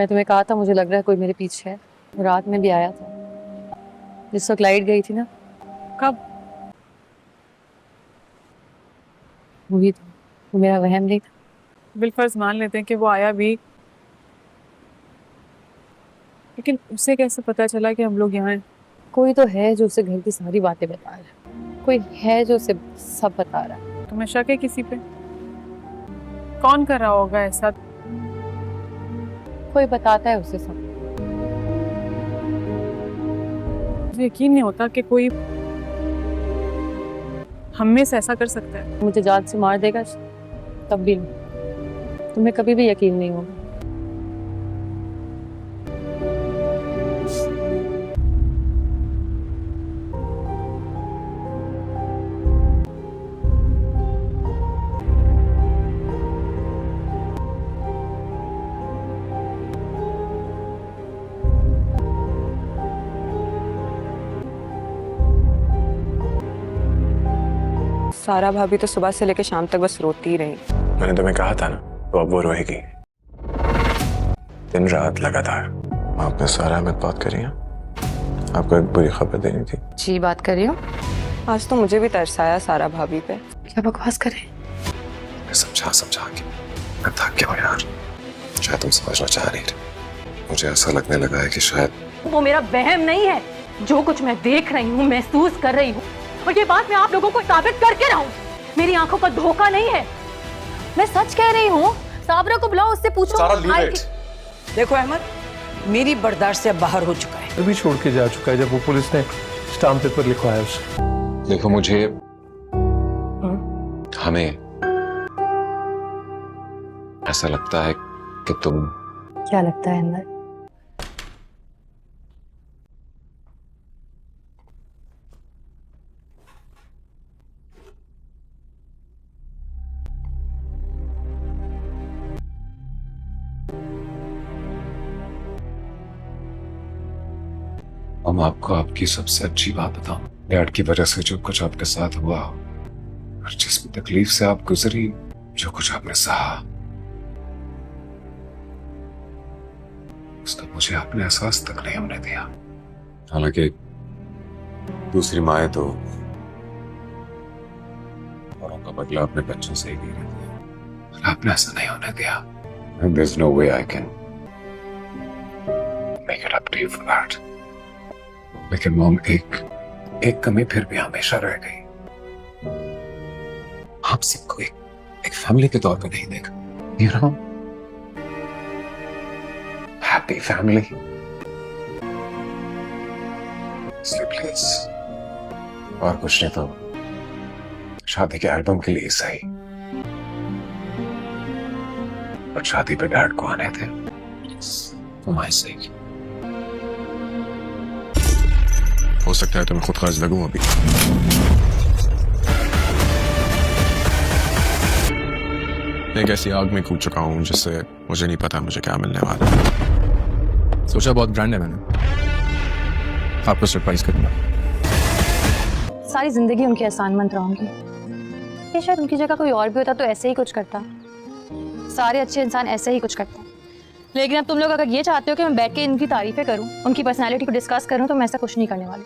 मैं तुम्हें कहा था मुझे लग रहा है कोई मेरे पीछे है। रात में भी आया था जिस वक्त लाइट गई थी ना। कब? वही तो, वो मेरा वहम नहीं था। बिलफर्ज मान लेते हैं कि वो आया भी, लेकिन उसे कैसे पता चला कि हम लोग यहाँ हैं? कोई तो है जो उसे घर की सारी बातें बता रहा है, कोई है जो उसे सब बता रहा है। तुम्हें शक है किसी पे? कौन कर रहा होगा ऐसा? कोई बताता है उसे सब। मुझे यकीन नहीं होता कि कोई हम में से ऐसा कर सकता है। मुझे जान से मार देगा तब भी नहीं। तुम्हें कभी भी यकीन नहीं होगा। सारा भाभी तो सुबह से लेकर शाम तक बस रोती ही रही। मैंने तुम्हें कहा था ना, तो अब वो रोएगी दिन रात लगातार। आपने सारा अहमद बात करी है, आपको एक बुरी खबर देनी थी। जी बात कर रही हो। आज तो मुझे भी तरस आया सारा भाभी पे। क्या बकवास करे। मैं समझा के मैं थक गया हूं यार। शायद तुम समझना चाह रही थी। मुझे ऐसा लगने लगा है कि शायद वो मेरा वहम नहीं है। जो कुछ मैं देख रही हूँ, महसूस कर रही हूँ, और ये बात मैं आप लोगों को साबित करके रहूं। मेरी आंखों का धोखा नहीं है। मैं सच कह रही हूँ। साबरा को बुलाओ, उससे पूछो। देखो अहमद, मेरी बर्दाश्त से अब बाहर हो चुका है। अभी छोड़ के जा चुका है जब वो पुलिस ने स्टाम्प पेपर लिखवाया उसे। देखो मुझे हमें ऐसा लगता है कि तुम क्या लगता है अंदर? हम आपको आपकी सबसे अच्छी बात बताऊं। डैड की वजह से जो कुछ आपके साथ हुआ और जिस भी तकलीफ से आप गुजरी, जो कुछ आपने सहा, उसका मुझे आपने एहसास तक नहीं होने दिया। हालांकि दूसरी माएं तो औरों का बदला अपने बच्चों से ही ले रही है, पर आपने ऐसा नहीं होने दिया। And there's no way I can make it up to you for that. लेकिन मॉम, एक कमी फिर भी हमेशा रह गई। आप सबको एक फैमिली के तौर पे नहीं देखा। You know? Happy family. इसलिए प्लीज, और कुछ नहीं तो शादी के एल्बम के लिए सही, और शादी पे डैड को आने थे for my sake. हो सकता है तुम्हें खुद खास लगूं अभी। एक ऐसी आग में कूद चुका हूं जिससे मुझे नहीं पता मुझे क्या मिलने वाला है। सोचा बहुत ब्रांड है मैंने, आपको सरप्राइज करूंगा। सारी जिंदगी उनके एहसान मंद रहूंगी। ये शायद उनकी जगह कोई और भी होता तो ऐसे ही कुछ करता। सारे अच्छे इंसान ऐसे ही कुछ करते हैं। लेकिन अब तुम लोग अगर ये चाहते हो कि मैं बैठ के इनकी तारीफें करूं, उनकी पर्सनालिटी को डिस्कस करूं, तो मैं ऐसा कुछ नहीं करने वाली।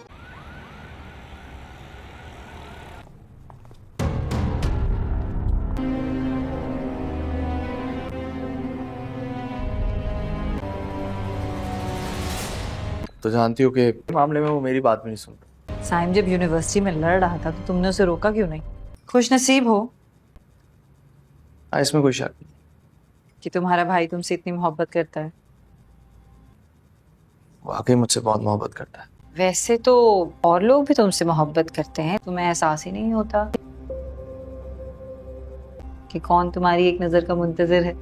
तो जानती हो कि मामले में वो मेरी बात भी नहीं सुनता। साइम जब यूनिवर्सिटी में लड़ रहा था तो तुमने उसे रोका क्यों नहीं? खुश नसीब हो इसमें कोई शक नहीं कि तुम्हारा भाई तुमसे इतनी मोहब्बत करता है। वाकई मुझसे बहुत मोहब्बत करता है। वैसे तो और लोग भी तुमसे मोहब्बत करते हैं, तुम्हें एहसास ही नहीं होता कि कौन तुम्हारी एक नजर का मुंतजिर है।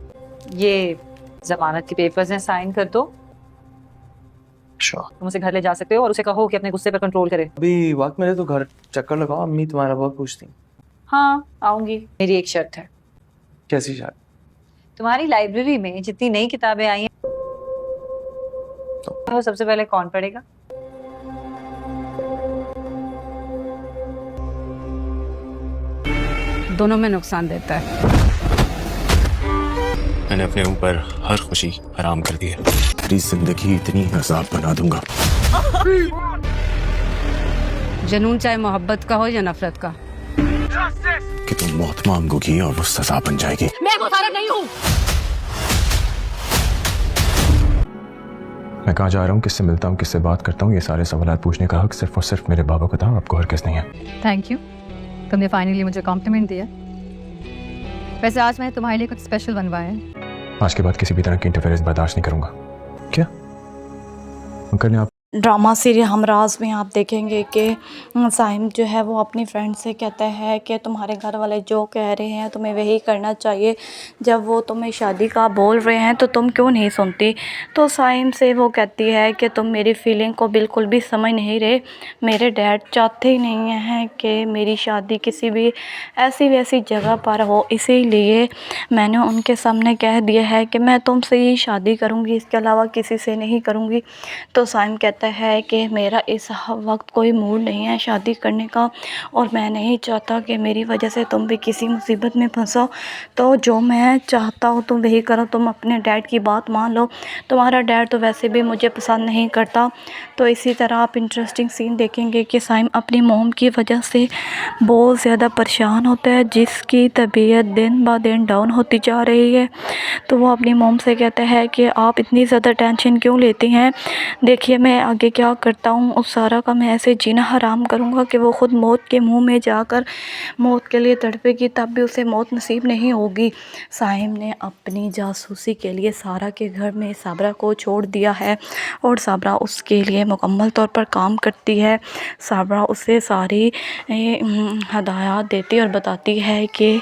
ये जमानत के पेपर्स हैं, साइन कर दो। तुम उसे घर ले जा सकते हो और उसे कहो कि अपने गुस्से पर कंट्रोल करे। अभी वक्त मिले तो घर चक्कर लगाओ, अम्मी तुम्हारा बहुत पूछती। हाँ आऊंगी। मेरी एक शर्त है। कैसी शर्त? तुम्हारी लाइब्रेरी में जितनी नई किताबें आई हैं वो सबसे पहले कौन पढ़ेगा? दोनों में नुकसान देता है। मैंने अपने ऊपर हर खुशी हराम कर दी है। तेरी जिंदगी इतनी अजाब बना दूंगा। जुनून चाहे मोहब्बत का हो या नफरत का, कि तुम मौत मांगोगी और वो सजा बन जाएगी। मैं वो सारा नहीं हूँ। मैं कहाँ जा रहा हूँ, किससे मिलता हूँ, किससे बात करता हूँ, ये सारे सवाल पूछने का हक सिर्फ और सिर्फ मेरे बाबा को था। आपको हर किस नहीं है। थैंक यू, तुमने फाइनली मुझे कॉम्प्लीमेंट दिया। वैसे आज मैंने तुम्हारे लिए कुछ स्पेशल बनवाया है। आज के बाद किसी भी तरह की इंटरफेरेंस बर्दाश्त नहीं करूंगा। क्या अंकल ने आप ड्रामा सीरियल हमराज में आप देखेंगे कि साइम जो है वो अपनी फ्रेंड से कहता है कि तुम्हारे घर वाले जो कह रहे हैं तुम्हें वही करना चाहिए, जब वो तुम्हें शादी का बोल रहे हैं तो तुम क्यों नहीं सुनती। तो साइम से वो कहती है कि तुम मेरी फीलिंग को बिल्कुल भी समझ नहीं रहे। मेरे डैड चाहते ही नहीं हैं कि मेरी शादी किसी भी ऐसी वैसी जगह पर हो, इसीलिए मैंने उनके सामने कह दिया है कि मैं तुमसे ही शादी करूँगी, इसके अलावा किसी से नहीं करूँगी। तो साइम कहता है कि मेरा इस वक्त कोई मूड नहीं है शादी करने का, और मैं नहीं चाहता कि मेरी वजह से तुम भी किसी मुसीबत में फंसो। तो जो मैं चाहता हूँ तुम वही करो, तुम अपने डैड की बात मान लो। तुम्हारा डैड तो वैसे भी मुझे पसंद नहीं करता। तो इसी तरह आप इंटरेस्टिंग सीन देखेंगे कि साइम अपनी मोम की वजह से बहुत ज़्यादा परेशान होता है, जिसकी तबीयत दिन ब दिन डाउन होती जा रही है। तो वो अपनी मोम से कहता है कि आप इतनी ज़्यादा टेंशन क्यों लेती हैं, देखिए मैं आगे क्या करता हूँ, उस सारा का मैं ऐसे जीना हराम करूँगा कि वो ख़ुद मौत के मुंह में जाकर मौत के लिए तड़पेगी, तब भी उसे मौत नसीब नहीं होगी। साइम ने अपनी जासूसी के लिए सारा के घर में साबरा को छोड़ दिया है और साबरा उसके लिए मुकम्मल तौर पर काम करती है। साबरा उसे सारी हदायत देती और बताती है कि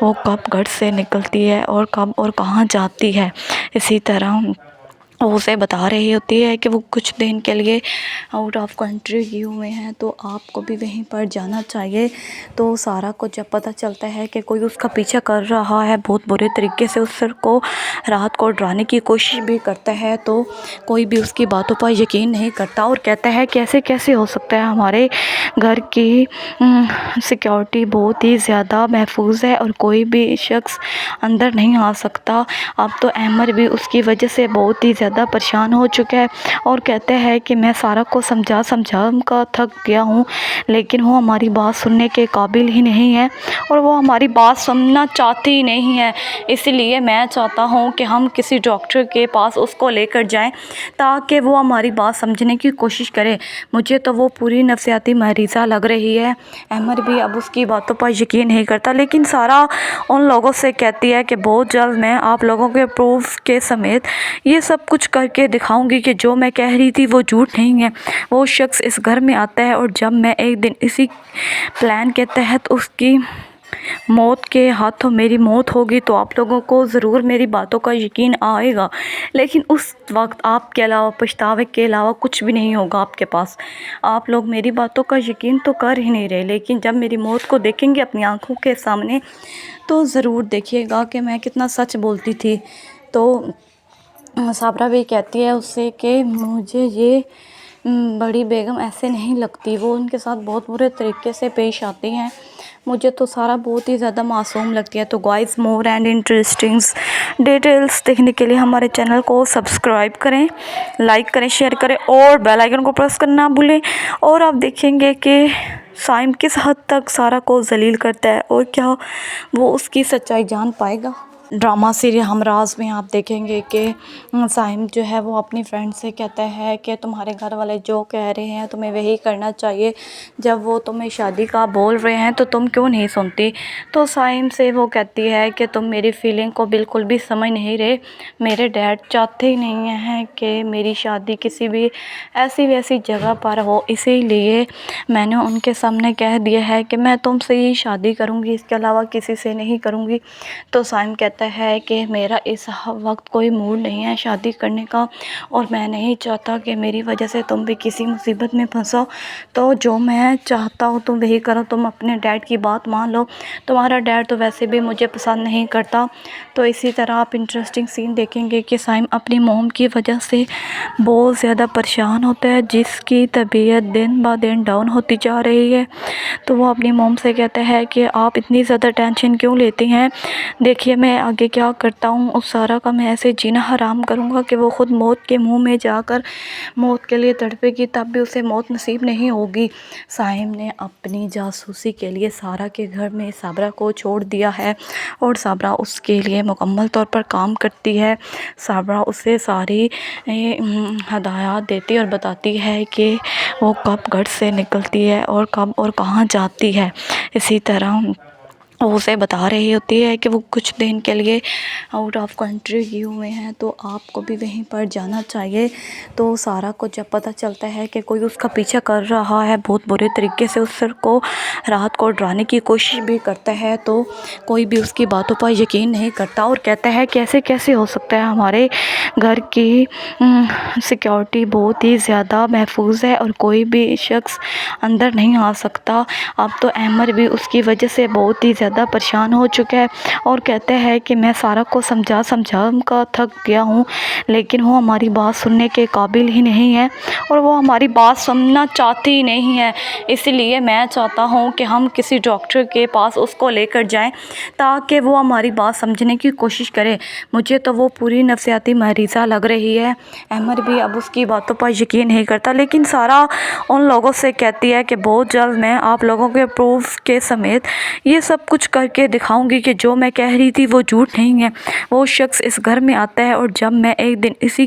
वो कब घर से निकलती है और कब और कहाँ जाती है। इसी तरह वो उसे बता रही होती है कि वो कुछ दिन के लिए आउट ऑफ कंट्री गए हुए हैं, तो आपको भी वहीं पर जाना चाहिए। तो सारा को जब पता चलता है कि कोई उसका पीछा कर रहा है, बहुत बुरे तरीके से उसको रात को डराने की कोशिश भी करता है, तो कोई भी उसकी बातों पर यकीन नहीं करता और कहता है कैसे कैसे हो सकता है, हमारे घर की सिक्योरिटी बहुत ही ज़्यादा महफूज है और कोई भी शख्स अंदर नहीं आ सकता। अब तो अहमद भी उसकी वजह से बहुत ही ज़्यादा परेशान हो चुका है और कहते हैं कि मैं सारा को समझा कर थक गया हूँ, लेकिन वो हमारी बात सुनने के काबिल ही नहीं है और वो हमारी बात सुनना चाहती ही नहीं है। इसलिए मैं चाहता हूँ कि हम किसी डॉक्टर के पास उसको लेकर जाएं ताकि वो हमारी बात समझने की कोशिश करे। मुझे तो वो पूरी नफसियाती मरीज़ा लग रही है। अहमद भी अब उसकी बातों पर यकीन नहीं करता, लेकिन सारा उन लोगों से कहती है कि बहुत जल्द मैं आप लोगों के प्रूफ के समेत ये सब कुछ करके दिखाऊंगी कि जो मैं कह रही थी वो झूठ नहीं है। वो शख्स इस घर में आता है और जब मैं एक दिन इसी प्लान के तहत उसकी मौत के हाथों मेरी मौत होगी तो आप लोगों को ज़रूर मेरी बातों का यकीन आएगा, लेकिन उस वक्त आपके अलावा पछतावे के अलावा कुछ भी नहीं होगा आपके पास। आप लोग मेरी बातों का यकीन तो कर ही नहीं रहे, लेकिन जब मेरी मौत को देखेंगे अपनी आंखों के सामने तो ज़रूर देखिएगा कि मैं कितना सच बोलती थी। तो साबरा भी कहती है उससे कि मुझे ये बड़ी बेगम ऐसे नहीं लगती, वो उनके साथ बहुत बुरे तरीके से पेश आती हैं, मुझे तो सारा बहुत ही ज़्यादा मासूम लगती है। तो guys, more and interesting details देखने के लिए हमारे चैनल को सब्सक्राइब करें, लाइक करें, शेयर करें और बेल आइकन को प्रेस करना ना भूलें। और आप देखेंगे कि साइम किस हद तक सारा को जलील करता है और क्या वो उसकी सच्चाई जान पाएगा। ड्रामा सीरियल हमराज में आप देखेंगे कि साइम जो है वो अपनी फ्रेंड से कहता है कि तुम्हारे घर वाले जो कह रहे हैं तुम्हें वही करना चाहिए, जब वो तुम्हें शादी का बोल रहे हैं तो तुम क्यों नहीं सुनती। तो साइम से वो कहती है कि तुम मेरी फीलिंग को बिल्कुल भी समझ नहीं रहे। मेरे डैड चाहते ही नहीं हैं कि मेरी शादी किसी भी ऐसी वैसी जगह पर हो, इसीलिए मैंने उनके सामने कह दिया है कि मैं तुमसे ही शादी करूँगी, इसके अलावा किसी से नहीं करूँगी। तो साइम कहता है कि मेरा इस वक्त कोई मूड नहीं है शादी करने का और मैं नहीं चाहता कि मेरी वजह से तुम भी किसी मुसीबत में फंसो। तो जो मैं चाहता हूँ तुम वही करो, तुम अपने डैड की बात मान लो। तुम्हारा डैड तो वैसे भी मुझे पसंद नहीं करता। तो इसी तरह आप इंटरेस्टिंग सीन देखेंगे कि साइम अपनी मोम की वजह से बहुत ज़्यादा परेशान होता है, जिसकी तबीयत दिन ब दिन डाउन होती जा रही है। तो वो अपनी मोम से कहता है कि आप इतनी ज़्यादा टेंशन क्यों लेती हैं, देखिए मैं आगे क्या करता हूँ उस सारा का मैं ऐसे जीना हराम करूँगा कि वो ख़ुद मौत के मुंह में जाकर मौत के लिए तड़पेगी, तब भी उसे मौत नसीब नहीं होगी। साहिम ने अपनी जासूसी के लिए सारा के घर में साबरा को छोड़ दिया है और साबरा उसके लिए मुकम्मल तौर पर काम करती है। साबरा उसे सारी हदायत देती और बताती है कि वो कब घर से निकलती है और कब और कहाँ जाती है। इसी तरह वो उसे बता रही होती है कि वो कुछ दिन के लिए आउट ऑफ कंट्री गए हुए हैं, तो आपको भी वहीं पर जाना चाहिए। तो सारा को जब पता चलता है कि कोई उसका पीछा कर रहा है, बहुत बुरे तरीके से उसको रात को डराने की कोशिश भी करता है, तो कोई भी उसकी बातों पर यकीन नहीं करता और कहता है कैसे कैसे हो सकता है, हमारे घर की सिक्योरिटी बहुत ही ज़्यादा महफूज है और कोई भी शख्स अंदर नहीं आ सकता। अब तो अहमद भी उसकी वजह से बहुत ही ज़्यादा परेशान हो चुका है और कहते हैं कि मैं सारा को समझा कर थक गया हूँ, लेकिन वो हमारी बात सुनने के काबिल ही नहीं है और वो हमारी बात सुनना चाहती ही नहीं है। इसलिए मैं चाहता हूँ कि हम किसी डॉक्टर के पास उसको लेकर जाएं ताकि वो हमारी बात समझने की कोशिश करे। मुझे तो वो पूरी नफसियाती मरीज़ा लग रही है। अहमद भी अब उसकी बातों पर यकीन नहीं करता, लेकिन सारा उन लोगों से कहती है कि बहुत जल्द मैं आप लोगों के प्रूफ के समेत ये सब कुछ करके दिखाऊंगी कि जो मैं कह रही थी वो झूठ नहीं है। वो शख्स इस घर में आता है और जब मैं एक दिन इसी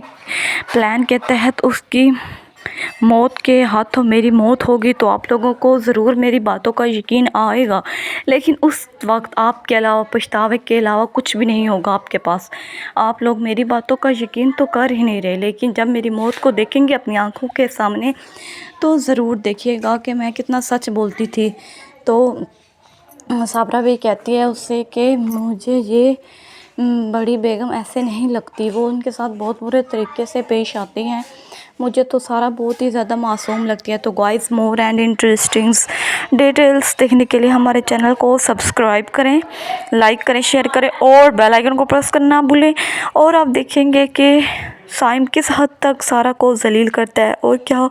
प्लान के तहत उसकी मौत के हाथों मेरी मौत होगी तो आप लोगों को ज़रूर मेरी बातों का यकीन आएगा, लेकिन उस वक्त आपके अलावा पछतावे के अलावा कुछ भी नहीं होगा आपके पास। आप लोग मेरी बातों का यकीन तो कर ही नहीं रहे, लेकिन जब मेरी मौत को देखेंगे अपनी आंखों के सामने तो ज़रूर देखिएगा कि मैं कितना सच बोलती थी। तो साबरा भी कहती है उससे कि मुझे ये बड़ी बेगम ऐसे नहीं लगती, वो उनके साथ बहुत बुरे तरीके से पेश आती हैं, मुझे तो सारा बहुत ही ज़्यादा मासूम लगती है। तो guys, more and interesting details देखने के लिए हमारे चैनल को सब्सक्राइब करें, लाइक करें, शेयर करें और बेल आइकन को प्रेस करना ना भूलें। और आप देखेंगे कि साइम किस हद तक सारा को जलील करता है और क्या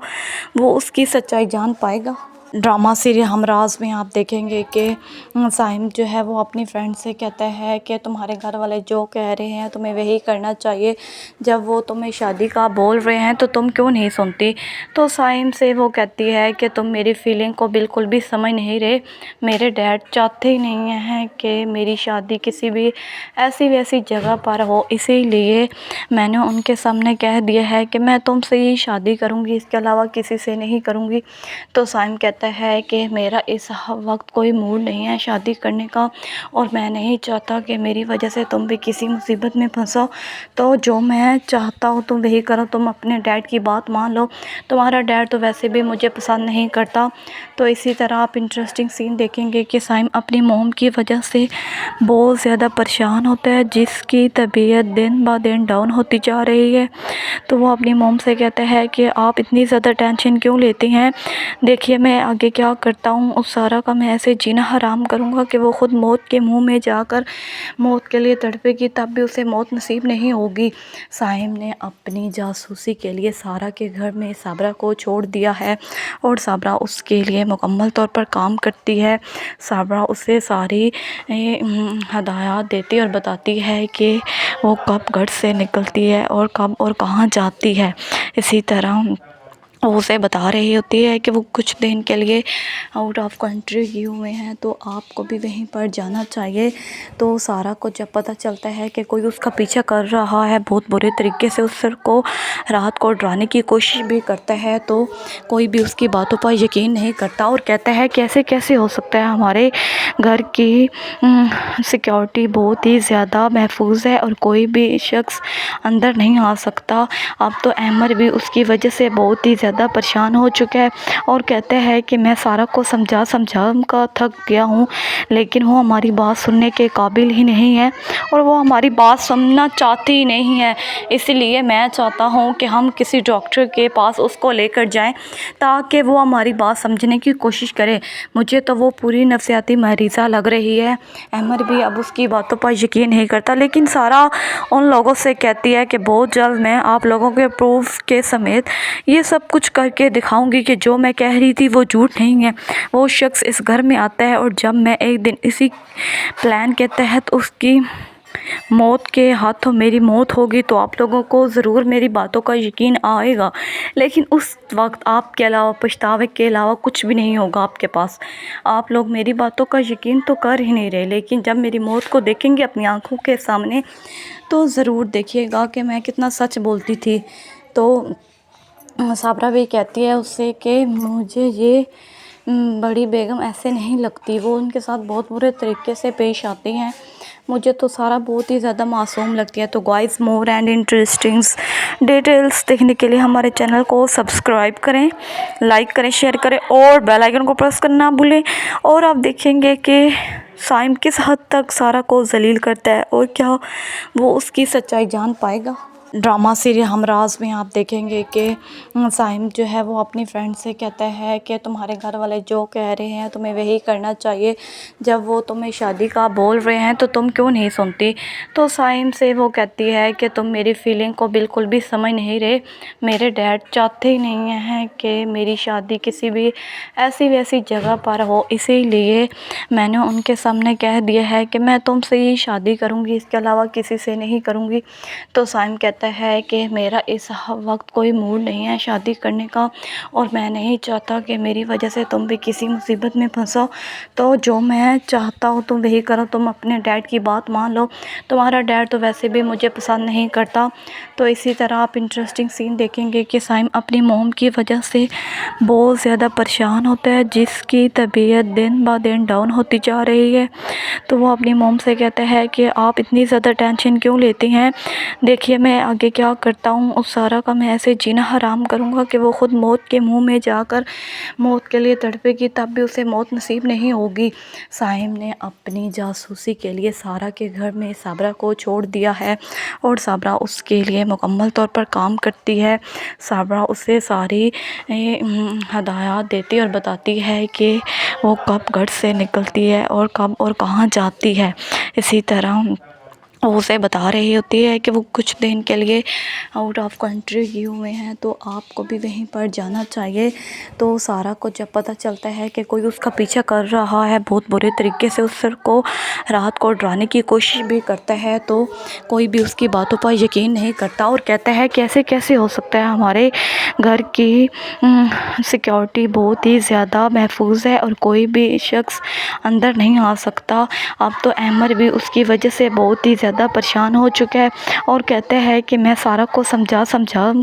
वो उसकी सच्चाई जान पाएगा। ड्रामा सीरियल हमराज में आप देखेंगे कि साइम जो है वो अपनी फ्रेंड से कहता है कि तुम्हारे घर वाले जो कह रहे हैं तुम्हें वही करना चाहिए, जब वो तुम्हें शादी का बोल रहे हैं तो तुम क्यों नहीं सुनती। तो साइम से वो कहती है कि तुम मेरी फीलिंग को बिल्कुल भी समझ नहीं रहे, मेरे डैड चाहते ही नहीं हैं कि मेरी शादी किसी भी ऐसी वैसी जगह पर हो, इसीलिए मैंने उनके सामने कह दिया है कि मैं तुमसे ही शादी करूँगी, इसके अलावा किसी से नहीं करूँगी। तो साइम कहता है कि मेरा इस वक्त कोई मूड नहीं है शादी करने का और मैं नहीं चाहता कि मेरी वजह से तुम भी किसी मुसीबत में फंसो, तो जो मैं चाहता हूँ तुम वही करो, तुम अपने डैड की बात मान लो, तुम्हारा डैड तो वैसे भी मुझे पसंद नहीं करता। तो इसी तरह आप इंटरेस्टिंग सीन देखेंगे कि साइम अपनी मोम की वजह से बहुत ज़्यादा परेशान होता है, जिसकी तबीयत दिन ब दिन डाउन होती जा रही है। तो वो अपनी मोम से कहता है कि आप इतनी ज़्यादा टेंशन क्यों लेती हैं, देखिए मैं आगे क्या करता हूँ उस सारा का मैं ऐसे जीना हराम करूँगा कि वो ख़ुद मौत के मुंह में जाकर मौत के लिए तड़पेगी, तब भी उसे मौत नसीब नहीं होगी। साहिम ने अपनी जासूसी के लिए सारा के घर में साबरा को छोड़ दिया है और साबरा उसके लिए मुकम्मल तौर पर काम करती है। साबरा उसे सारी हदायत देती और बताती है कि वो कब घर से निकलती है और कब और कहाँ जाती है। इसी तरह वो उसे बता रही होती है कि वो कुछ दिन के लिए आउट ऑफ कंट्री गए हुए हैं, तो आपको भी वहीं पर जाना चाहिए। तो सारा को जब पता चलता है कि कोई उसका पीछा कर रहा है, बहुत बुरे तरीके से उसको रात को डराने की कोशिश भी करता है, तो कोई भी उसकी बातों पर यकीन नहीं करता और कहता है कैसे कैसे हो सकता है, हमारे घर की सिक्योरिटी बहुत ही ज़्यादा महफूज है और कोई भी शख्स अंदर नहीं आ सकता। अब तो अहमद भी उसकी वजह से बहुत ही ज़्यादा परेशान हो चुका है और कहते हैं कि मैं सारा को समझा कर थक गया हूँ, लेकिन वो हमारी बात सुनने के काबिल ही नहीं है और वो हमारी बात सुनना चाहती ही नहीं है। इसलिए मैं चाहता हूँ कि हम किसी डॉक्टर के पास उसको लेकर जाएं ताकि वो हमारी बात समझने की कोशिश करे। मुझे तो वो पूरी नफसियाती मरीज़ा लग रही है। अहमद भी अब उसकी बातों पर यकीन नहीं करता, लेकिन सारा उन लोगों से कहती है कि बहुत जल्द मैं आप लोगों के प्रूफ के समेत ये सब कुछ करके दिखाऊंगी कि जो मैं कह रही थी वो झूठ नहीं है। वो शख्स इस घर में आता है और जब मैं एक दिन इसी प्लान के तहत उसकी मौत के हाथों मेरी मौत होगी तो आप लोगों को ज़रूर मेरी बातों का यकीन आएगा, लेकिन उस वक्त आपके अलावा पछतावे के अलावा कुछ भी नहीं होगा आपके पास। आप लोग मेरी बातों का यकीन तो कर ही नहीं रहे, लेकिन जब मेरी मौत को देखेंगे अपनी आंखों के सामने तो ज़रूर देखिएगा कि मैं कितना सच बोलती थी। तो साबरा भी कहती है उससे कि मुझे ये बड़ी बेगम ऐसे नहीं लगती, वो उनके साथ बहुत बुरे तरीके से पेश आती हैं, मुझे तो सारा बहुत ही ज़्यादा मासूम लगती है। तो guys, more and interesting details देखने के लिए हमारे चैनल को सब्सक्राइब करें, लाइक करें, शेयर करें और बेल आइकन को प्रेस करना ना भूलें। और आप देखेंगे कि साइम किस हद तक सारा को जलील करता है और क्या वो उसकी सच्चाई जान पाएगा। ड्रामा सीरियल हमराज में आप देखेंगे कि साइम जो है वो अपनी फ्रेंड से कहता है कि तुम्हारे घर वाले जो कह रहे हैं तुम्हें वही करना चाहिए, जब वो तुम्हें शादी का बोल रहे हैं तो तुम क्यों नहीं सुनती। तो साइम से वो कहती है कि तुम मेरी फीलिंग को बिल्कुल भी समझ नहीं रहे, मेरे डैड चाहते ही नहीं हैं कि मेरी शादी किसी भी ऐसी वैसी जगह पर हो, इसीलिए मैंने उनके सामने कह दिया है कि मैं तुमसे ही शादी करूँगी, इसके अलावा किसी से नहीं करूँगी। तो साइम कहता है कि मेरा इस वक्त कोई मूड नहीं है शादी करने का और मैं नहीं चाहता कि मेरी वजह से तुम भी किसी मुसीबत में फंसो, तो जो मैं चाहता हूँ तुम वही करो, तुम अपने डैड की बात मान लो, तुम्हारा डैड तो वैसे भी मुझे पसंद नहीं करता। तो इसी तरह आप इंटरेस्टिंग सीन देखेंगे कि साइम अपनी मोम की वजह से बहुत ज़्यादा परेशान होता है, जिसकी तबीयत दिन ब दिन डाउन होती जा रही है। तो वो अपनी मोम से कहता है कि आप इतनी ज़्यादा टेंशन क्यों लेती हैं, देखिए मैं आगे क्या करता हूँ, उस सारा का मैं ऐसे जीना हराम करूँगा कि वो ख़ुद मौत के मुंह में जाकर मौत के लिए तड़पेगी, तब भी उसे मौत नसीब नहीं होगी। साइम ने अपनी जासूसी के लिए सारा के घर में साबरा को छोड़ दिया है और साबरा उसके लिए मुकम्मल तौर पर काम करती है। साबरा उसे सारी हदायत देती और बताती है कि वो कब घर से निकलती है और कब और कहाँ जाती है। इसी तरह वो उसे बता रही होती है कि वो कुछ दिन के लिए आउट ऑफ कंट्री गए हुए हैं, तो आपको भी वहीं पर जाना चाहिए। तो सारा को जब पता चलता है कि कोई उसका पीछा कर रहा है बहुत बुरे तरीके से, उसको रात को डराने की कोशिश भी करता है, तो कोई भी उसकी बातों पर यकीन नहीं करता और कहता है कैसे कैसे हो सकता है, हमारे घर की सिक्योरिटी बहुत ही ज़्यादा महफूज है और कोई भी शख्स अंदर नहीं आ सकता। अब तो अहमद भी उसकी वजह से बहुत ही ज़्यादा परेशान हो चुका है और कहते हैं कि मैं सारा को समझा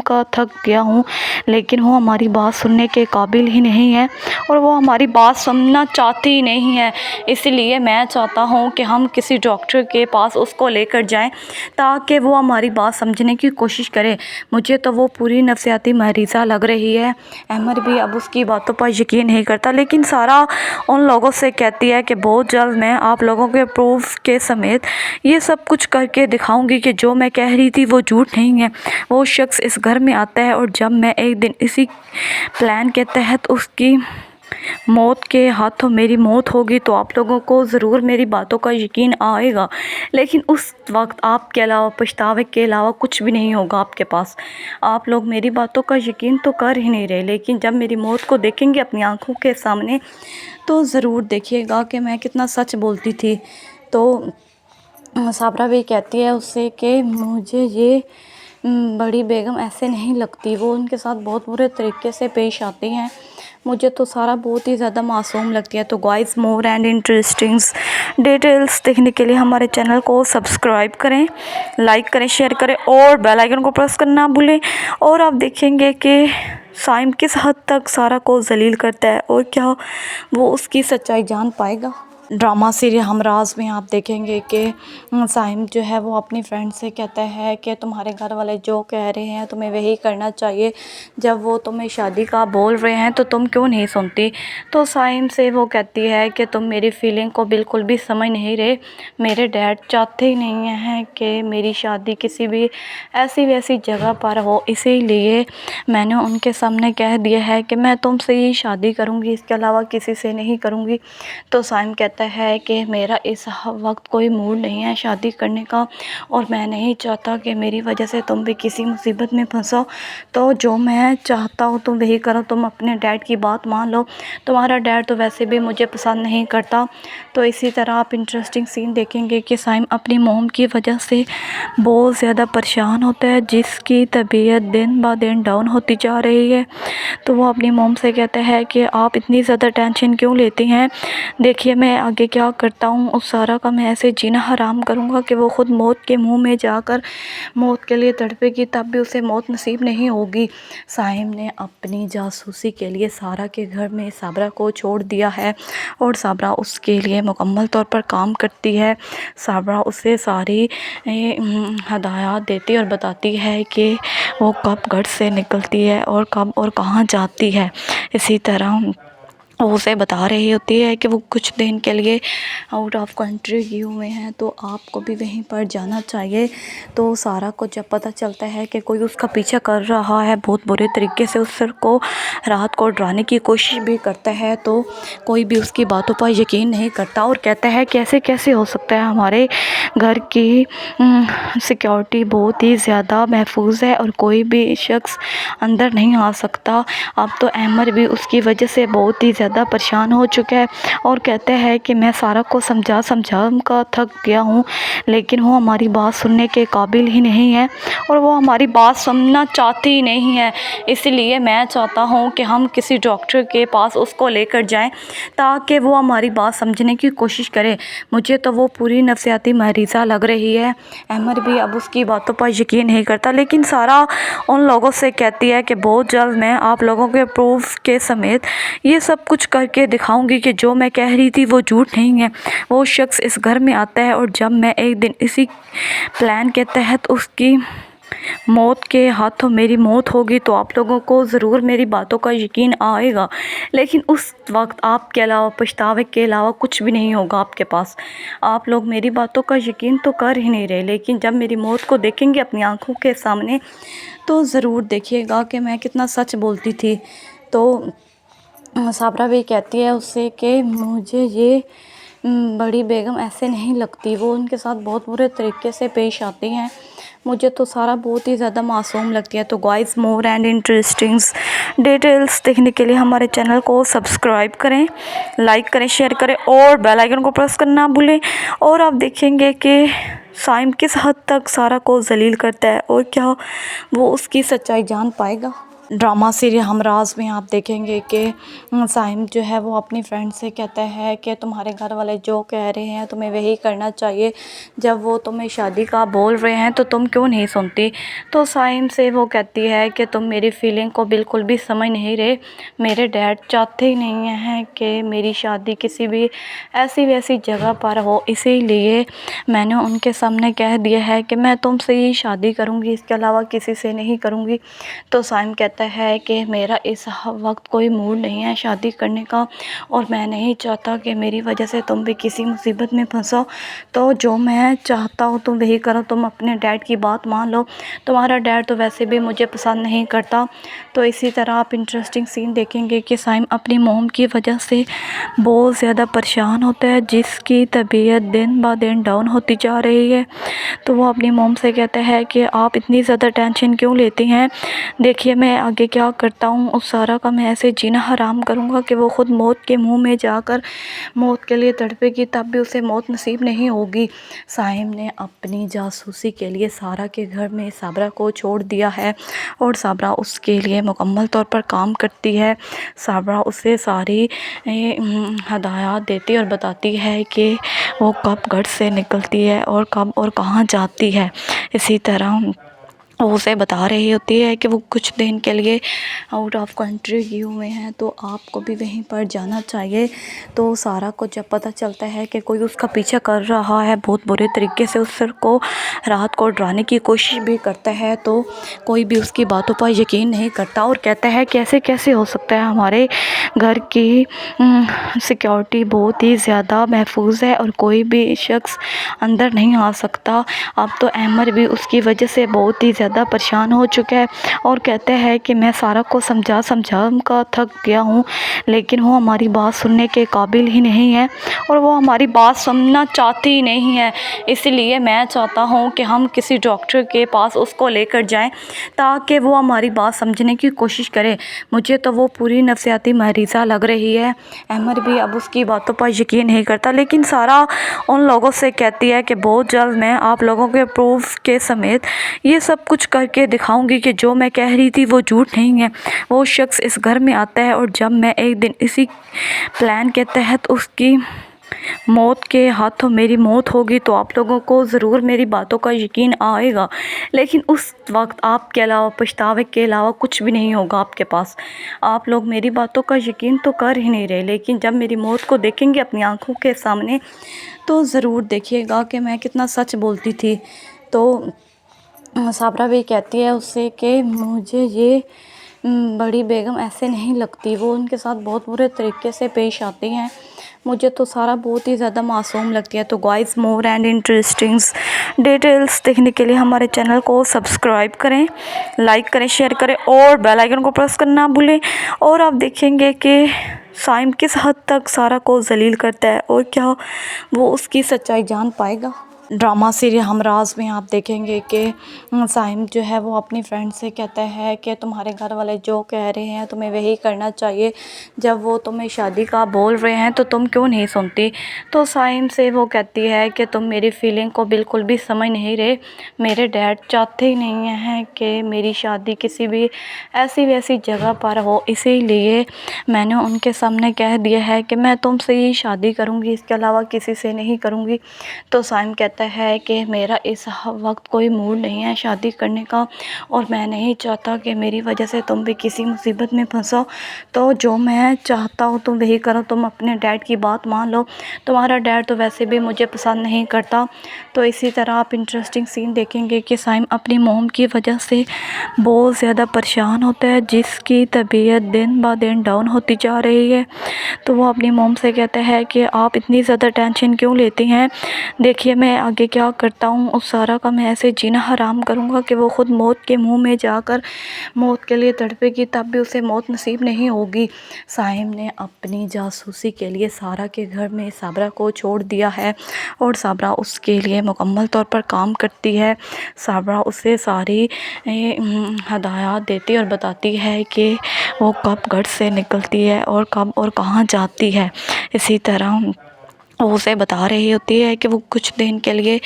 कर थक गया हूँ, लेकिन वो हमारी बात सुनने के काबिल ही नहीं है और वो हमारी बात सुनना चाहती ही नहीं है। इसलिए मैं चाहता हूँ कि हम किसी डॉक्टर के पास उसको लेकर जाएं ताकि वो हमारी बात समझने की कोशिश करे। मुझे तो वो पूरी नफसियाती मरीज़ा लग रही है। अहमद भी अब उसकी बातों पर यकीन नहीं करता, लेकिन सारा उन लोगों से कहती है कि बहुत जल्द मैं आप लोगों के प्रूफ के समेत ये सब कुछ करके दिखाऊंगी कि जो मैं कह रही थी वो झूठ नहीं है। वो शख्स इस घर में आता है और जब मैं एक दिन इसी प्लान के तहत उसकी मौत के हाथों मेरी मौत होगी तो आप लोगों को ज़रूर मेरी बातों का यकीन आएगा, लेकिन उस वक्त आपके अलावा पछतावे के अलावा कुछ भी नहीं होगा आपके पास। आप लोग मेरी बातों का यकीन तो कर ही नहीं रहे, लेकिन जब मेरी मौत को देखेंगे अपनी आंखों के सामने तो ज़रूर देखिएगा कि मैं कितना सच बोलती थी। तो साबरा भी कहती है उससे कि मुझे ये बड़ी बेगम ऐसे नहीं लगती, वो उनके साथ बहुत बुरे तरीके से पेश आती हैं, मुझे तो सारा बहुत ही ज़्यादा मासूम लगती है। तो guys, more and interesting details देखने के लिए हमारे चैनल को सब्सक्राइब करें, लाइक करें, शेयर करें और बेल आइकन को प्रेस करना ना भूलें। और आप देखेंगे कि साइम किस हद तक सारा को जलील करता है और क्या वो उसकी सच्चाई जान पाएगा। ड्रामा सीरियल हमराज में आप देखेंगे कि साइम जो है वो अपनी फ्रेंड से कहता है कि तुम्हारे घर वाले जो कह रहे हैं तुम्हें वही करना चाहिए, जब वो तुम्हें शादी का बोल रहे हैं तो तुम क्यों नहीं सुनती। तो साइम से वो कहती है कि तुम मेरी फीलिंग को बिल्कुल भी समझ नहीं रहे, मेरे डैड चाहते ही नहीं हैं कि मेरी शादी किसी भी ऐसी वैसी जगह पर हो, इसीलिए मैंने उनके सामने कह दिया है कि मैं तुमसे ही शादी करूँगी, इसके अलावा किसी से नहीं करूँगी। तो साइम कहता कहता है कि मेरा इस वक्त कोई मूड नहीं है शादी करने का और मैं नहीं चाहता कि मेरी वजह से तुम भी किसी मुसीबत में फंसो। तो जो मैं चाहता हूँ तुम वही करो, तुम अपने डैड की बात मान लो। तुम्हारा डैड तो वैसे भी मुझे पसंद नहीं करता। तो इसी तरह आप इंटरेस्टिंग सीन देखेंगे कि साइम अपनी मोम की वजह से बहुत ज़्यादा परेशान होता है, जिसकी तबीयत दिन ब दिन डाउन होती जा रही है। तो वो अपनी मोम से कहता है कि आप इतनी ज़्यादा टेंशन क्यों लेती हैं, देखिए मैं आगे क्या करता हूँ, उस सारा का मैं ऐसे जीना हराम करूँगा कि वो ख़ुद मौत के मुंह में जाकर मौत के लिए तड़पेगी, तब भी उसे मौत नसीब नहीं होगी। साइम ने अपनी जासूसी के लिए सारा के घर में साबरा को छोड़ दिया है और साबरा उसके लिए मुकम्मल तौर पर काम करती है। साबरा उसे सारी हदायत देती और बताती है कि वो कब घर से निकलती है और कब और कहाँ जाती है। इसी तरह वो उसे बता रही होती है कि वो कुछ दिन के लिए आउट ऑफ कंट्री गए हुए हैं, तो आपको भी वहीं पर जाना चाहिए। तो सारा को जब पता चलता है कि कोई उसका पीछा कर रहा है बहुत बुरे तरीके से, उसको रात को डराने की कोशिश भी करता है, तो कोई भी उसकी बातों पर यकीन नहीं करता और कहता है कैसे कैसे हो सकता है, हमारे घर की सिक्योरिटी बहुत ही ज़्यादा महफूज है और कोई भी शख्स अंदर नहीं आ सकता। अब तो अहमद भी उसकी वजह से बहुत ही ज़्यादा परेशान हो चुका है और कहते हैं कि मैं सारा को समझा कर थक गया हूँ, लेकिन वो हमारी बात सुनने के काबिल ही नहीं है और वो हमारी बात सुनना चाहती ही नहीं है। इसलिए मैं चाहता हूँ कि हम किसी डॉक्टर के पास उसको लेकर जाएं ताकि वो हमारी बात समझने की कोशिश करे। मुझे तो वो पूरी नफसियाती मरीज़ा लग रही है। अहमद भी अब उसकी बातों पर यकीन नहीं करता, लेकिन सारा उन लोगों से कहती है कि बहुत जल्द मैं आप लोगों के प्रूफ के समेत ये सब कुछ करके दिखाऊंगी कि जो मैं कह रही थी वो झूठ नहीं है। वो शख्स इस घर में आता है और जब मैं एक दिन इसी प्लान के तहत उसकी मौत के हाथों मेरी मौत होगी तो आप लोगों को ज़रूर मेरी बातों का यकीन आएगा, लेकिन उस वक्त आपके अलावा पछतावे के अलावा कुछ भी नहीं होगा आपके पास। आप लोग मेरी बातों का यकीन तो कर ही नहीं रहे, लेकिन जब मेरी मौत को देखेंगे अपनी आंखों के सामने तो ज़रूर देखिएगा कि मैं कितना सच बोलती थी। तो साबरा भी कहती है उससे कि मुझे ये बड़ी बेगम ऐसे नहीं लगती, वो उनके साथ बहुत बुरे तरीके से पेश आती हैं, मुझे तो सारा बहुत ही ज़्यादा मासूम लगती है। तो guys, more and interesting details देखने के लिए हमारे चैनल को सब्सक्राइब करें, लाइक करें, शेयर करें और बेल आइकन को प्रेस करना ना भूलें। और आप देखेंगे कि साइम किस हद तक सारा को जलील करता है और क्या वो उसकी सच्चाई जान पाएगा। ड्रामा सीरियल हमराज में आप देखेंगे कि साइम जो है वो अपनी फ्रेंड से कहता है कि तुम्हारे घर वाले जो कह रहे हैं तुम्हें वही करना चाहिए, जब वो तुम्हें शादी का बोल रहे हैं तो तुम क्यों नहीं सुनती। तो साइम से वो कहती है कि तुम मेरी फीलिंग को बिल्कुल भी समझ नहीं रहे, मेरे डैड चाहते ही नहीं हैं कि मेरी शादी किसी भी ऐसी वैसी जगह पर हो, इसीलिए मैंने उनके सामने कह दिया है कि मैं तुमसे ही शादी करूँगी, इसके अलावा किसी से नहीं करूँगी। तो साइम कहता है कि मेरा इस वक्त कोई मूड नहीं है शादी करने का और मैं नहीं चाहता कि मेरी वजह से तुम भी किसी मुसीबत में फंसो। तो जो मैं चाहता हूँ तुम वही करो, तुम अपने डैड की बात मान लो। तुम्हारा डैड तो वैसे भी मुझे पसंद नहीं करता। तो इसी तरह आप इंटरेस्टिंग सीन देखेंगे कि साइम अपनी मोम की वजह से बहुत ज़्यादा परेशान होता है, जिसकी तबीयत दिन ब दिन डाउन होती जा रही है। तो वो अपनी मोम से कहता है कि आप इतनी ज़्यादा टेंशन क्यों लेती हैं, देखिए मैं आगे क्या करता हूँ, उस सारा का मैं ऐसे जीना हराम करूँगा कि वो ख़ुद मौत के मुंह में जाकर मौत के लिए तड़पेगी, तब भी उसे मौत नसीब नहीं होगी। साइम ने अपनी जासूसी के लिए सारा के घर में साबरा को छोड़ दिया है और साबरा उसके लिए मुकम्मल तौर पर काम करती है। साबरा उसे सारी हदायत देती और बताती है कि वो कब घर से निकलती है और कब और कहाँ जाती है। इसी तरह वो उसे बता रही होती है कि वो कुछ दिन के लिए आउट ऑफ कंट्री गए हुए हैं, तो आपको भी वहीं पर जाना चाहिए। तो सारा को जब पता चलता है कि कोई उसका पीछा कर रहा है बहुत बुरे तरीके से, उसको रात को डराने की कोशिश भी करता है, तो कोई भी उसकी बातों पर यकीन नहीं करता और कहता है कैसे कैसे हो सकता है, हमारे घर की सिक्योरिटी बहुत ही ज़्यादा महफूज है और कोई भी शख्स अंदर नहीं आ सकता। अब तो अहमद भी उसकी वजह से बहुत ही ज़्यादा ज़्यादा परेशान हो चुका है और कहता है कि मैं सारा को समझा कर थक गया हूँ, लेकिन वो हमारी बात सुनने के काबिल ही नहीं है और वो हमारी बात सुनना चाहती ही नहीं है। इसलिए मैं चाहता हूँ कि हम किसी डॉक्टर के पास उसको लेकर जाएं ताकि वो हमारी बात समझने की कोशिश करे। मुझे तो वो पूरी नफसियाती मरीज़ा लग रही है। अहमद भी अब उसकी बातों पर यकीन नहीं करता, लेकिन सारा उन लोगों से कहती है कि बहुत जल्द मैं आप लोगों के प्रूफ के समेत ये सब कुछ करके दिखाऊंगी कि जो मैं कह रही थी वो झूठ नहीं है। वो शख्स इस घर में आता है और जब मैं एक दिन इसी प्लान के तहत उसकी मौत के हाथों मेरी मौत होगी तो आप लोगों को ज़रूर मेरी बातों का यकीन आएगा, लेकिन उस वक्त आपके अलावा पछतावे के अलावा कुछ भी नहीं होगा आपके पास। आप लोग मेरी बातों का यकीन तो कर ही नहीं रहे, लेकिन जब मेरी मौत को देखेंगे अपनी आंखों के सामने तो ज़रूर देखिएगा कि मैं कितना सच बोलती थी। तो साबरा भी कहती है उससे कि मुझे ये बड़ी बेगम ऐसे नहीं लगती, वो उनके साथ बहुत बुरे तरीके से पेश आती हैं। मुझे तो सारा बहुत ही ज़्यादा मासूम लगती है। तो guys, more and interesting details देखने के लिए हमारे चैनल को सब्सक्राइब करें, लाइक करें, शेयर करें और बेल आइकन को प्रेस करना ना भूलें। और आप देखेंगे कि साइम किस हद तक सारा को जलील करता है और क्या वो उसकी सच्चाई जान पाएगा। ड्रामा सीरियल हमराज में आप देखेंगे कि साइम जो है वो अपनी फ्रेंड से कहता है कि तुम्हारे घर वाले जो कह रहे हैं तुम्हें वही करना चाहिए, जब वो तुम्हें शादी का बोल रहे हैं तो तुम क्यों नहीं सुनती। तो साइम से वो कहती है कि तुम मेरी फीलिंग को बिल्कुल भी समझ नहीं रहे। मेरे डैड चाहते ही नहीं हैं कि मेरी शादी किसी भी ऐसी वैसी जगह पर हो, इसीलिए मैंने उनके सामने कह दिया है कि मैं तुमसे ही शादी करूँगी, इसके अलावा किसी से नहीं करूँगी। तो साइम कहता है कि मेरा इस वक्त कोई मूड नहीं है शादी करने का और मैं नहीं चाहता कि मेरी वजह से तुम भी किसी मुसीबत में फंसो। तो जो मैं चाहता हूँ तुम वही करो, तुम अपने डैड की बात मान लो, तुम्हारा डैड तो वैसे भी मुझे पसंद नहीं करता। तो इसी तरह आप इंटरेस्टिंग सीन देखेंगे कि साइम अपनी मोम की वजह से बहुत ज़्यादा परेशान होता है, जिसकी तबीयत दिन ब दिन डाउन होती जा रही है। तो वो अपनी मोम से कहता है कि आप इतनी ज़्यादा टेंशन क्यों लेती हैं, देखिए मैं आगे क्या करता हूँ, उस सारा का मैं ऐसे जीना हराम करूँगा कि वो ख़ुद मौत के मुंह में जाकर मौत के लिए तड़पेगी, तब भी उसे मौत नसीब नहीं होगी। साइम ने अपनी जासूसी के लिए सारा के घर में साबरा को छोड़ दिया है और साबरा उसके लिए मुकम्मल तौर पर काम करती है। साबरा उसे सारी हदायत देती और बताती है कि वो कब घर से निकलती है और कब और कहाँ जाती है। इसी तरह वो उसे बता रही होती है कि वो कुछ दिन के लिए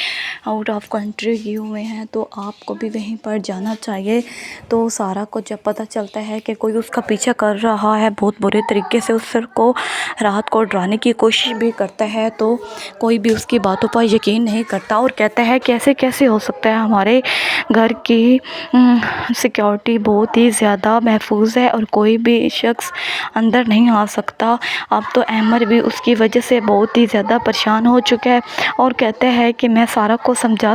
आउट ऑफ कंट्री गए हुए हैं, तो आपको भी वहीं पर जाना चाहिए। तो सारा को जब पता चलता है कि कोई उसका पीछा कर रहा है बहुत बुरे तरीके से, उसको रात को डराने की कोशिश भी करता है, तो कोई भी उसकी बातों पर यकीन नहीं करता और कहता है कैसे कैसे हो सकता है, हमारे घर की सिक्योरिटी बहुत ही ज़्यादा महफूज है और कोई भी शख्स अंदर नहीं आ सकता। अब तो अहमद भी उसकी वजह से बहुत ही ज़्यादा परेशान हो चुका है और कहते हैं कि मैं सारा को समझा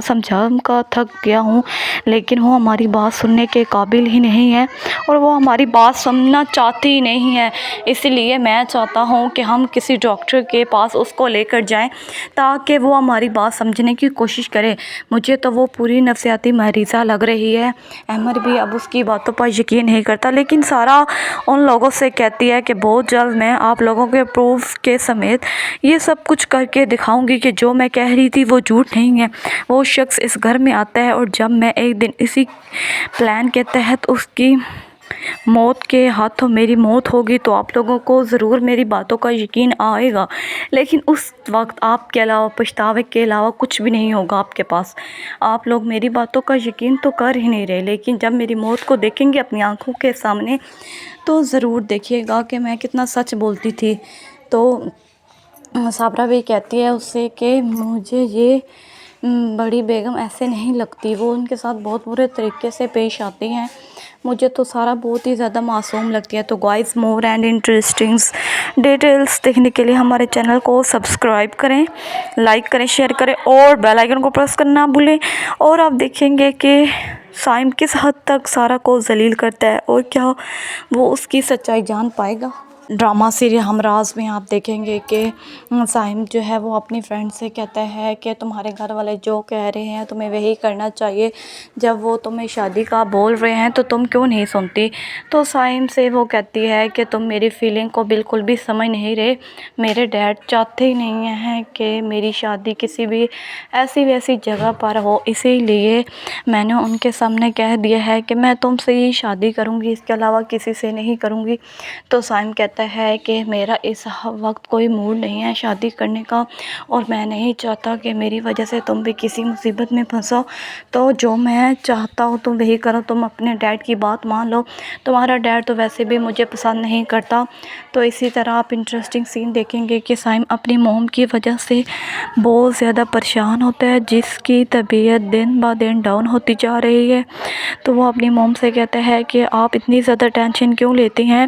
कर थक गया हूँ, लेकिन वो हमारी बात सुनने के काबिल ही नहीं है और वो हमारी बात सुनना चाहती ही नहीं है। इसलिए मैं चाहता हूँ कि हम किसी डॉक्टर के पास उसको लेकर जाएं ताकि वो हमारी बात समझने की कोशिश करे। मुझे तो वो पूरी नफसियाती मरीज़ा लग रही है। अहमद भी अब उसकी बातों पर यकीन नहीं करता, लेकिन सारा उन लोगों से कहती है कि बहुत जल्द मैं आप लोगों के प्रूफ के समेत ये सब कुछ करके दिखाऊंगी कि जो मैं कह रही थी वो झूठ नहीं है। वो शख्स इस घर में आता है और जब मैं एक दिन इसी प्लान के तहत उसकी मौत के हाथों मेरी मौत होगी तो आप लोगों को ज़रूर मेरी बातों का यकीन आएगा, लेकिन उस वक्त आपके अलावा पछतावे के अलावा कुछ भी नहीं होगा आपके पास। आप लोग मेरी बातों का यकीन तो कर ही नहीं रहे, लेकिन जब मेरी मौत को देखेंगे अपनी आंखों के सामने तो ज़रूर देखिएगा कि मैं कितना सच बोलती थी। तो साबरा भी कहती है उससे कि मुझे ये बड़ी बेगम ऐसे नहीं लगती, वो उनके साथ बहुत बुरे तरीके से पेश आती हैं। मुझे तो सारा बहुत ही ज़्यादा मासूम लगती है। तो guys, more and interesting details देखने के लिए हमारे चैनल को सब्सक्राइब करें, लाइक करें, शेयर करें और बेल आइकन को प्रेस करना ना भूलें। और आप देखेंगे कि साइम किस हद तक सारा को जलील करता है और क्या वो उसकी सच्चाई जान पाएगा। ड्रामा सीरियल हमराज में आप देखेंगे कि साइम जो है वो अपनी फ्रेंड से कहता है कि तुम्हारे घर वाले जो कह रहे हैं तुम्हें वही करना चाहिए। जब वो तुम्हें शादी का बोल रहे हैं तो तुम क्यों नहीं सुनती। तो साइम से वो कहती है कि तुम मेरी फीलिंग को बिल्कुल भी समझ नहीं रहे। मेरे डैड चाहते ही नहीं हैं कि मेरी शादी किसी भी ऐसी वैसी जगह पर हो, इसीलिए मैंने उनके सामने कह दिया है कि मैं तुमसे ही शादी करूँगी, इसके अलावा किसी से नहीं करूँगी। तो साइम कहता है कि मेरा इस वक्त कोई मूड नहीं है शादी करने का और मैं नहीं चाहता कि मेरी वजह से तुम भी किसी मुसीबत में फंसो। तो जो मैं चाहता हूँ तुम वही करो, तुम अपने डैड की बात मान लो। तुम्हारा डैड तो वैसे भी मुझे पसंद नहीं करता। तो इसी तरह आप इंटरेस्टिंग सीन देखेंगे कि साइम अपनी मोम की वजह से बहुत ज़्यादा परेशान होता है, जिसकी तबीयत दिन ब दिन डाउन होती जा रही है। तो वो अपनी मोम से कहता है कि आप इतनी ज़्यादा टेंशन क्यों लेती हैं।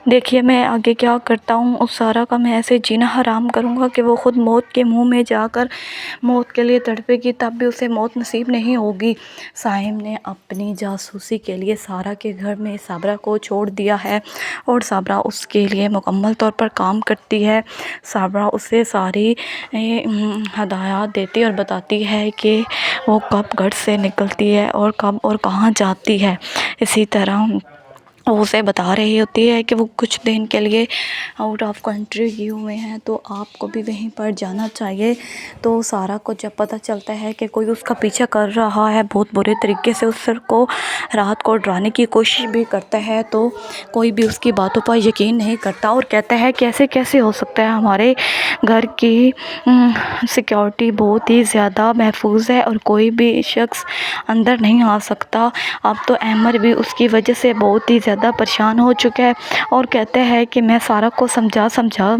देखिए मैं आगे क्या करता हूँ, उस सारा का मैं ऐसे जीना हराम करूँगा कि वो ख़ुद मौत के मुंह में जाकर मौत के लिए तड़पेगी, तब भी उसे मौत नसीब नहीं होगी। साइम ने अपनी जासूसी के लिए सारा के घर में साबरा को छोड़ दिया है और साबरा उसके लिए मुकम्मल तौर पर काम करती है। साबरा उसे सारी हदायत देती और बताती है कि वो कब घर से निकलती है और कब और कहाँ जाती है। इसी तरह वो उसे बता रही होती है कि वो कुछ दिन के लिए आउट ऑफ कंट्री गए हुए हैं, तो आपको भी वहीं पर जाना चाहिए। तो सारा को जब पता चलता है कि कोई उसका पीछा कर रहा है बहुत बुरे तरीके से, उसको रात को डराने की कोशिश भी करता है, तो कोई भी उसकी बातों पर यकीन नहीं करता और कहता है कैसे कैसे हो सकता है, हमारे घर की सिक्योरिटी बहुत ही ज़्यादा महफूज है और कोई भी शख्स अंदर नहीं आ सकता। अब तो अहमद भी उसकी वजह से बहुत ही ज़्यादा परेशान हो चुका है और कहते हैं कि मैं सारा को समझा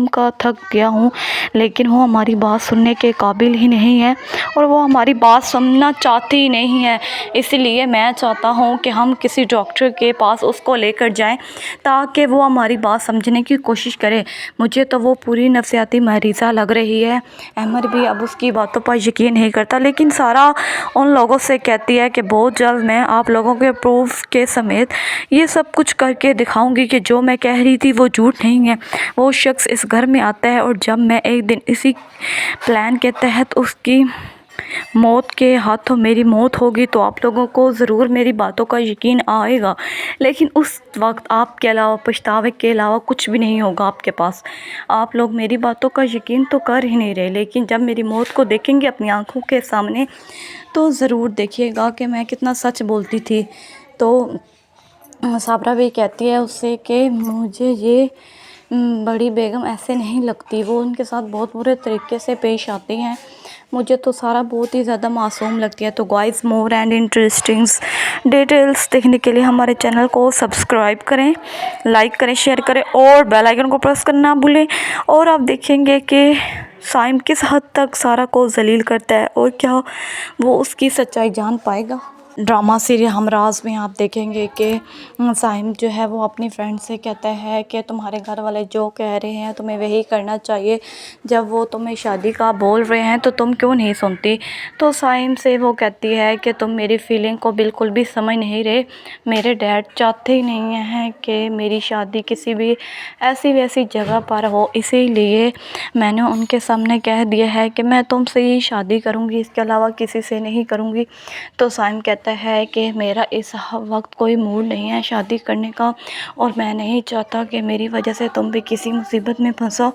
कर थक गया हूँ, लेकिन वो हमारी बात सुनने के काबिल ही नहीं है और वो हमारी बात सुनना चाहती ही नहीं है। इसलिए मैं चाहता हूँ कि हम किसी डॉक्टर के पास उसको लेकर जाएं ताकि वो हमारी बात समझने की कोशिश करे। मुझे तो वो पूरी नफसियाती मरीज़ा लग रही है। अहमद भी अब उसकी बातों पर यकीन नहीं करता, लेकिन सारा उन लोगों से कहती है कि बहुत जल्द मैं आप लोगों के प्रूफ के समेत ये सब कुछ करके दिखाऊंगी कि जो मैं कह रही थी वो झूठ नहीं है। वो शख्स इस घर में आता है और जब मैं एक दिन इसी प्लान के तहत उसकी मौत के हाथों मेरी मौत होगी तो आप लोगों को ज़रूर मेरी बातों का यकीन आएगा, लेकिन उस वक्त आपके अलावा पछतावे के अलावा कुछ भी नहीं होगा आपके पास। आप लोग मेरी बातों का यकीन तो कर ही नहीं रहे, लेकिन जब मेरी मौत को देखेंगे अपनी आंखों के सामने तो ज़रूर देखिएगा कि मैं कितना सच बोलती थी। तो साबरा भी कहती है उससे कि मुझे ये बड़ी बेगम ऐसे नहीं लगती, वो उनके साथ बहुत बुरे तरीके से पेश आती हैं, मुझे तो सारा बहुत ही ज़्यादा मासूम लगती है। तो guys more and interesting details देखने के लिए हमारे चैनल को सब्सक्राइब करें, लाइक करें, शेयर करें और बेल आइकन को प्रेस करना ना भूलें। और आप देखेंगे कि साइम किस हद तक सारा को जलील करता है और क्या वो उसकी सच्चाई जान पाएगा। ड्रामा सीरियल हमराज में आप देखेंगे कि साइम जो है वो अपनी फ्रेंड से कहता है कि तुम्हारे घर वाले जो कह रहे हैं तुम्हें वही करना चाहिए। जब वो तुम्हें शादी का बोल रहे हैं तो तुम क्यों नहीं सुनती। तो साइम से वो कहती है कि तुम मेरी फीलिंग को बिल्कुल भी समझ नहीं रहे। मेरे डैड चाहते ही नहीं हैं कि मेरी शादी किसी भी ऐसी वैसी जगह पर हो, इसीलिए मैंने उनके सामने कह दिया है कि मैं तुमसे ही शादी करूँगी, इसके अलावा किसी से नहीं करूँगी। तो साइम कहता है कि मेरा इस वक्त कोई मूड नहीं है शादी करने का और मैं नहीं चाहता कि मेरी वजह से तुम भी किसी मुसीबत में फंसो।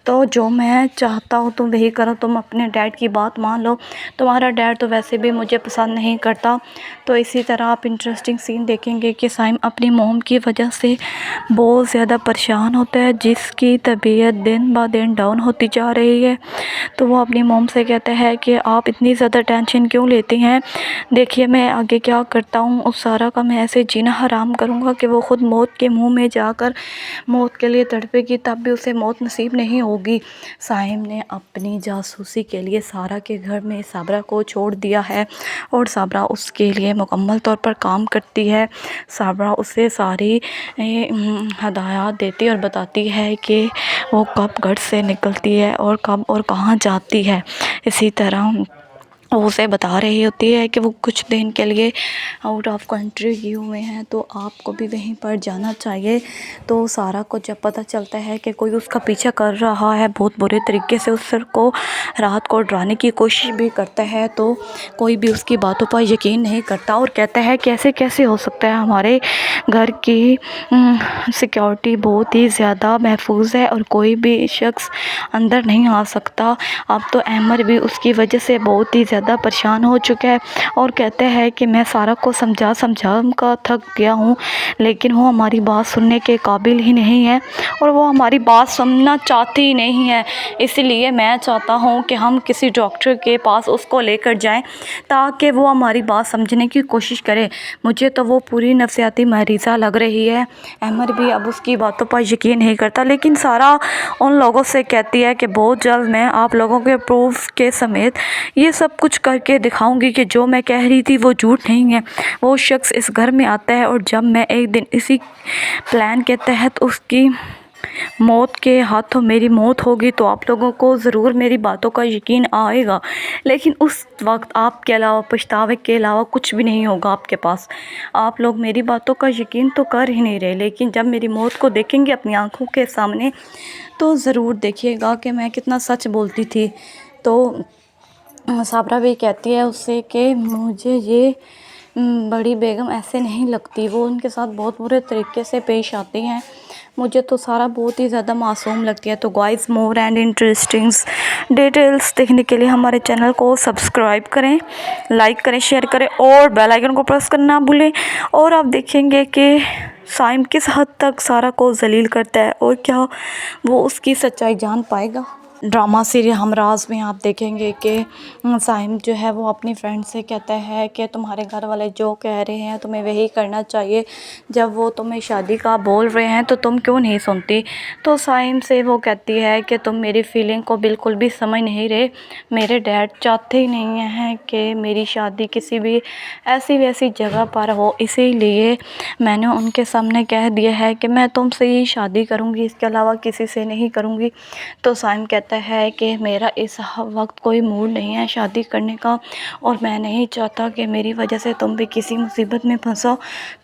तो जो मैं चाहता हूँ तुम वही करो, तुम अपने डैड की बात मान लो। तुम्हारा डैड तो वैसे भी मुझे पसंद नहीं करता। तो इसी तरह आप इंटरेस्टिंग सीन देखेंगे कि साइम अपनी मोम की वजह से बहुत ज़्यादा परेशान होता है, जिसकी तबीयत दिन ब दिन डाउन होती जा रही है। तो वो अपनी मोम से कहता है कि आप इतनी ज़्यादा टेंशन क्यों लेती हैं। देखिए मैं आगे क्या करता हूँ, उस सारा का मैं ऐसे जीना हराम करूँगा कि वो ख़ुद मौत के मुंह में जाकर मौत के लिए तड़पेगी, तब भी उसे मौत नसीब नहीं होगी। साइम ने अपनी जासूसी के लिए सारा के घर में साबरा को छोड़ दिया है और साबरा उसके लिए मुकम्मल तौर पर काम करती है। साबरा उसे सारी हदायत देती और बताती है कि वो कब घर से निकलती है और कब और कहाँ जाती है। इसी तरह वो उसे बता रही होती है कि वो कुछ दिन के लिए आउट ऑफ कंट्री गए हुए हैं, तो आपको भी वहीं पर जाना चाहिए। तो सारा को जब पता चलता है कि कोई उसका पीछा कर रहा है बहुत बुरे तरीके से, उसको रात को डराने की कोशिश भी करता है, तो कोई भी उसकी बातों पर यकीन नहीं करता और कहता है कैसे कैसे हो सकता है, हमारे घर की सिक्योरिटी बहुत ही ज़्यादा महफूज है और कोई भी शख्स अंदर नहीं आ सकता। अब तो अहमद भी उसकी वजह से बहुत ही ज़्यादा परेशान हो चुका है और कहते हैं कि मैं सारा को समझा कर थक गया हूँ, लेकिन वो हमारी बात सुनने के काबिल ही नहीं है और वो हमारी बात सुनना चाहती ही नहीं है। इसलिए मैं चाहता हूँ कि हम किसी डॉक्टर के पास उसको लेकर जाएं ताकि वो हमारी बात समझने की कोशिश करे। मुझे तो वो पूरी नफसियाती मरीज़ा लग रही है। अहमद भी अब उसकी बातों पर यकीन नहीं करता, लेकिन सारा उन लोगों से कहती है कि बहुत जल्द मैं आप लोगों के प्रूफ के समेत ये सब कुछ करके दिखाऊंगी कि जो मैं कह रही थी वो झूठ नहीं है। वो शख्स इस घर में आता है और जब मैं एक दिन इसी प्लान के तहत उसकी मौत के हाथों मेरी मौत होगी तो आप लोगों को ज़रूर मेरी बातों का यकीन आएगा, लेकिन उस वक्त आपके अलावा पछतावे के अलावा कुछ भी नहीं होगा आपके पास। आप लोग मेरी बातों का यकीन तो कर ही नहीं रहे, लेकिन जब मेरी मौत को देखेंगे अपनी आंखों के सामने तो ज़रूर देखिएगा कि मैं कितना सच बोलती थी। तो साबरा भी कहती है उससे कि मुझे ये बड़ी बेगम ऐसे नहीं लगती, वो उनके साथ बहुत बुरे तरीके से पेश आती हैं, मुझे तो सारा बहुत ही ज़्यादा मासूम लगती है। तो guys, more and interesting details देखने के लिए हमारे चैनल को सब्सक्राइब करें, लाइक करें, शेयर करें और बेल आइकन को प्रेस करना ना भूलें। और आप देखेंगे कि साइम किस हद तक सारा को जलील करता है और क्या वो उसकी सच्चाई जान पाएगा। ड्रामा सीरियल हमराज में आप देखेंगे कि साइम जो है वो अपनी फ्रेंड से कहता है कि तुम्हारे घर वाले जो कह रहे हैं तुम्हें वही करना चाहिए, जब वो तुम्हें शादी का बोल रहे हैं तो तुम क्यों नहीं सुनती। तो साइम से वो कहती है कि तुम मेरी फीलिंग को बिल्कुल भी समझ नहीं रहे, मेरे डैड चाहते ही नहीं हैं कि मेरी शादी किसी भी ऐसी वैसी जगह पर हो, इसीलिए मैंने उनके सामने कह दिया है कि मैं तुमसे ही शादी करूँगी, इसके अलावा किसी से नहीं करूँगी। तो साइम कहता है कि मेरा इस वक्त कोई मूड नहीं है शादी करने का और मैं नहीं चाहता कि मेरी वजह से तुम भी किसी मुसीबत में फंसो,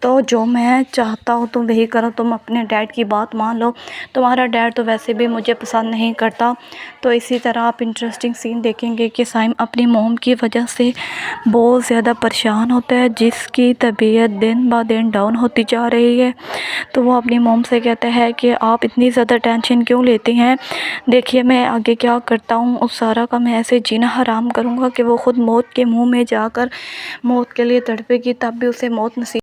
तो जो मैं चाहता हूँ तुम वही करो, तुम अपने डैड की बात मान लो, तुम्हारा डैड तो वैसे भी मुझे पसंद नहीं करता। तो इसी तरह आप इंटरेस्टिंग सीन देखेंगे कि साइम अपनी मोम की वजह से बहुत ज़्यादा परेशान होता है, जिसकी तबीयत दिन ब दिन डाउन होती जा रही है। तो वो अपनी मोम से कहता है कि आप इतनी ज़्यादा टेंशन क्यों लेती हैं, देखिए मैं आगे क्या करता हूँ, उस सारा का मैं ऐसे जीना हराम करूँगा कि वो ख़ुद मौत के मुंह में जाकर मौत के लिए तड़पेगी, तब भी उसे मौत नसीब